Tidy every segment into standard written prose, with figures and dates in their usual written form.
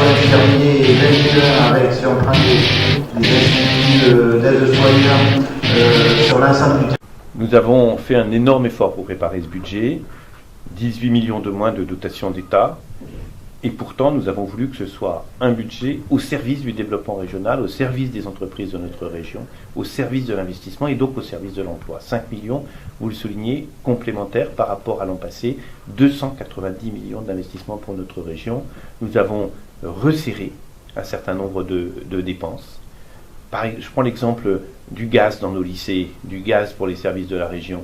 infirmiers et ingénieurs avec sur en train des instituts d'aide-soignants sur l'ensemble du territoire. Nous avons fait un énorme effort pour préparer ce budget, 18 millions de moins de dotation d'État, et pourtant nous avons voulu que ce soit un budget au service du développement régional, au service des entreprises de notre région, au service de l'investissement et donc au service de l'emploi. 5 millions, vous le soulignez, complémentaires par rapport à l'an passé, 290 millions d'investissements pour notre région. Nous avons resserré un certain nombre de dépenses. Je prends l'exemple du gaz dans nos lycées, du gaz pour les services de la région.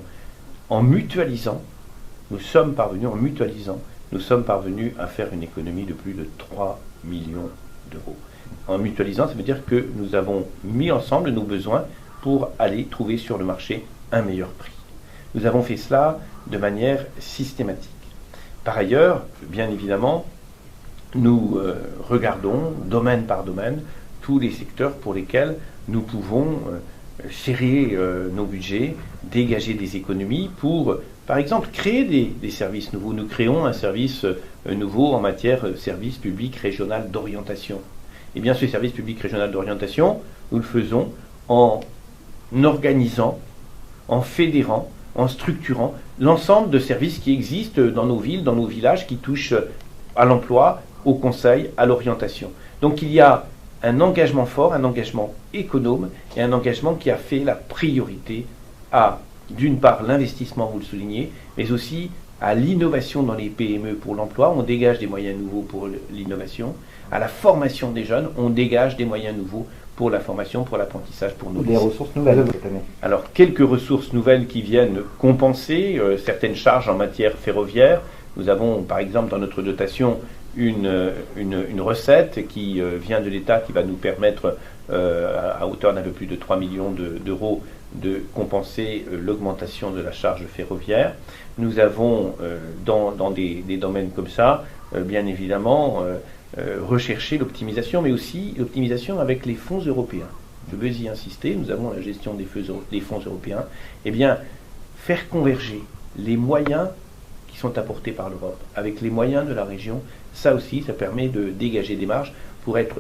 En mutualisant, nous sommes parvenus à faire une économie de plus de 3 millions d'euros. En mutualisant, ça veut dire que nous avons mis ensemble nos besoins pour aller trouver sur le marché un meilleur prix. Nous avons fait cela de manière systématique. Par ailleurs, bien évidemment, nous regardons domaine par domaine tous les secteurs pour lesquels nous pouvons serrer nos budgets, dégager des économies pour, par exemple, créer des services nouveaux. Nous créons un service nouveau en matière de service public régional d'orientation. Eh bien, ce service public régional d'orientation, nous le faisons en organisant, en fédérant, en structurant l'ensemble de services qui existent dans nos villes, dans nos villages, qui touchent à l'emploi, au conseil, à l'orientation. Donc il y a un engagement fort, un engagement économe et un engagement qui a fait la priorité à, d'une part, l'investissement, vous le soulignez, mais aussi à l'innovation dans les PME pour l'emploi. On dégage des moyens nouveaux pour l'innovation. À la formation des jeunes, on dégage des moyens nouveaux pour la formation, pour l'apprentissage, pour nos lycées. Des ressources nouvelles cette année. Alors, quelques ressources nouvelles qui viennent compenser certaines charges en matière ferroviaire. Nous avons, par exemple, dans notre dotation, une recette qui vient de l'État qui va nous permettre, à hauteur d'un peu plus de 3 millions d'euros, de compenser l'augmentation de la charge ferroviaire. Nous avons, dans des domaines comme ça, bien évidemment, recherché l'optimisation, mais aussi l'optimisation avec les fonds européens. Je veux y insister, nous avons la gestion des fonds européens. Eh bien, faire converger les moyens qui sont apportés par l'Europe avec les moyens de la région, ça aussi, ça permet de dégager des marges pour être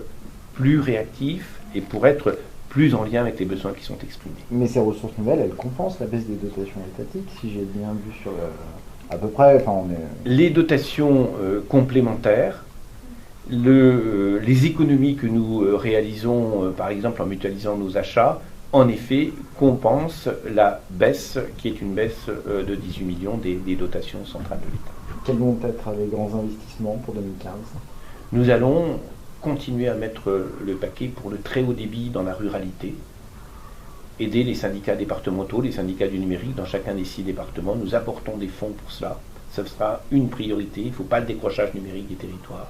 plus réactif et pour être plus en lien avec les besoins qui sont exprimés. Mais ces ressources nouvelles, elles compensent la baisse des dotations étatiques, si j'ai bien vu sur à peu près. Les dotations complémentaires, les économies que nous réalisons, par exemple en mutualisant nos achats, en effet, compensent la baisse, qui est une baisse de 18 millions des dotations centrales de l'État. Quels vont être les grands investissements pour 2015 ? Nous allons continuer à mettre le paquet pour le très haut débit dans la ruralité, aider les syndicats départementaux, les syndicats du numérique dans chacun des 6 départements. Nous apportons des fonds pour cela. Ce sera une priorité. Il ne faut pas le décrochage numérique des territoires.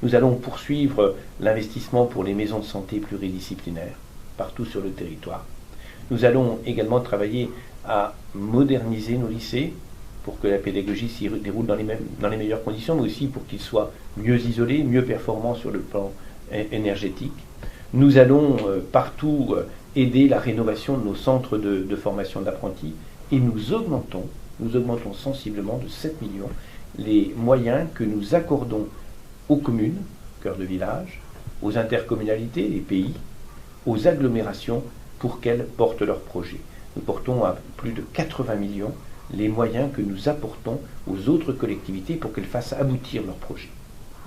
Nous allons poursuivre l'investissement pour les maisons de santé pluridisciplinaires partout sur le territoire. Nous allons également travailler à moderniser nos lycées pour que la pédagogie s'y déroule dans les meilleures conditions, mais aussi pour qu'ils soient mieux isolés, mieux performants sur le plan énergétique. Nous allons partout aider la rénovation de nos centres de formation d'apprentis et nous augmentons sensiblement de 7 millions les moyens que nous accordons aux communes, cœur de village, aux intercommunalités, les pays, aux agglomérations pour qu'elles portent leurs projets. Nous portons à plus de 80 millions les moyens que nous apportons aux autres collectivités pour qu'elles fassent aboutir leurs projets.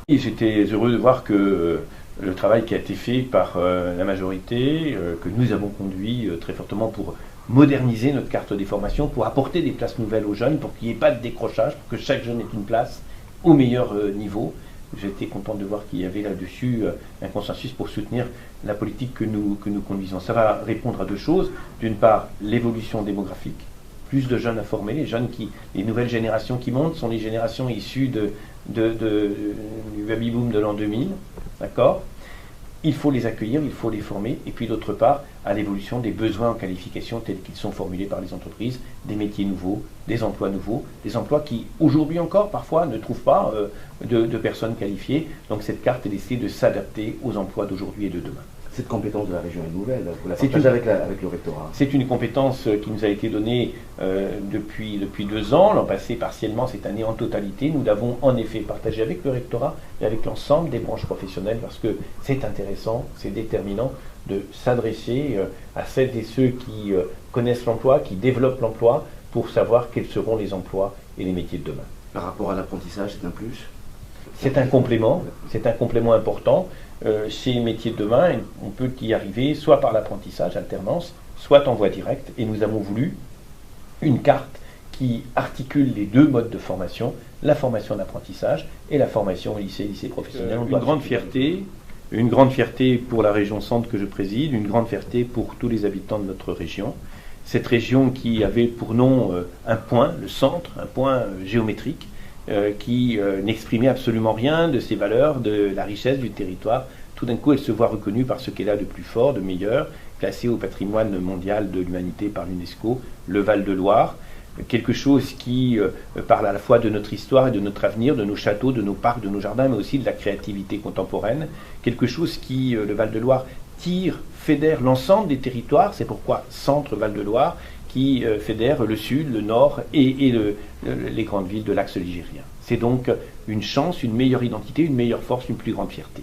Et j'étais heureux de voir que le travail qui a été fait par la majorité, que nous avons conduit très fortement pour moderniser notre carte des formations, pour apporter des places nouvelles aux jeunes, pour qu'il n'y ait pas de décrochage, pour que chaque jeune ait une place au meilleur niveau. J'étais content de voir qu'il y avait là-dessus un consensus pour soutenir la politique que nous conduisons. Ça va répondre à 2 choses. D'une part, l'évolution démographique. Plus de jeunes à former. Les nouvelles générations qui montent sont les générations issues du baby-boom de l'an 2000. D'accord ? Il faut les accueillir, il faut les former. Et puis d'autre part, à l'évolution des besoins en qualification tels qu'ils sont formulés par les entreprises, des métiers nouveaux, des emplois nouveaux, des emplois qui, aujourd'hui encore, parfois, ne trouvent pas de personnes qualifiées. Donc cette carte est d'essayer de s'adapter aux emplois d'aujourd'hui et de demain. Cette compétence de la région est nouvelle, vous la C'est partagez une- avec le rectorat. C'est une compétence qui nous a été donnée depuis 2 ans. L'an passé, partiellement, cette année en totalité. Nous l'avons en effet partagé avec le rectorat et avec l'ensemble des branches professionnelles parce que c'est intéressant, c'est déterminant de s'adresser à celles et ceux qui connaissent l'emploi, qui développent l'emploi, pour savoir quels seront les emplois et les métiers de demain. Par rapport à l'apprentissage, c'est un plus. C'est un complément important. Ces métiers de demain, on peut y arriver soit par l'apprentissage, alternance, soit en voie directe. Et nous avons voulu une carte qui articule les 2 modes de formation, la formation d'apprentissage et la formation au lycée professionnel. Une grande fierté pour la région Centre que je préside, une grande fierté pour tous les habitants de notre région. Cette région qui avait pour nom un point, le centre, un point géométrique, qui n'exprimait absolument rien de ses valeurs, de la richesse du territoire. Tout d'un coup, elle se voit reconnue par ce qu'elle a de plus fort, de meilleur, classé au patrimoine mondial de l'humanité par l'UNESCO, le Val-de-Loire. Quelque chose qui parle à la fois de notre histoire et de notre avenir, de nos châteaux, de nos parcs, de nos jardins, mais aussi de la créativité contemporaine. Quelque chose qui, le Val-de-Loire, fédère l'ensemble des territoires. C'est pourquoi Centre Val-de-Loire, qui fédère le sud, le nord et les grandes villes de l'axe ligérien. C'est donc une chance, une meilleure identité, une meilleure force, une plus grande fierté.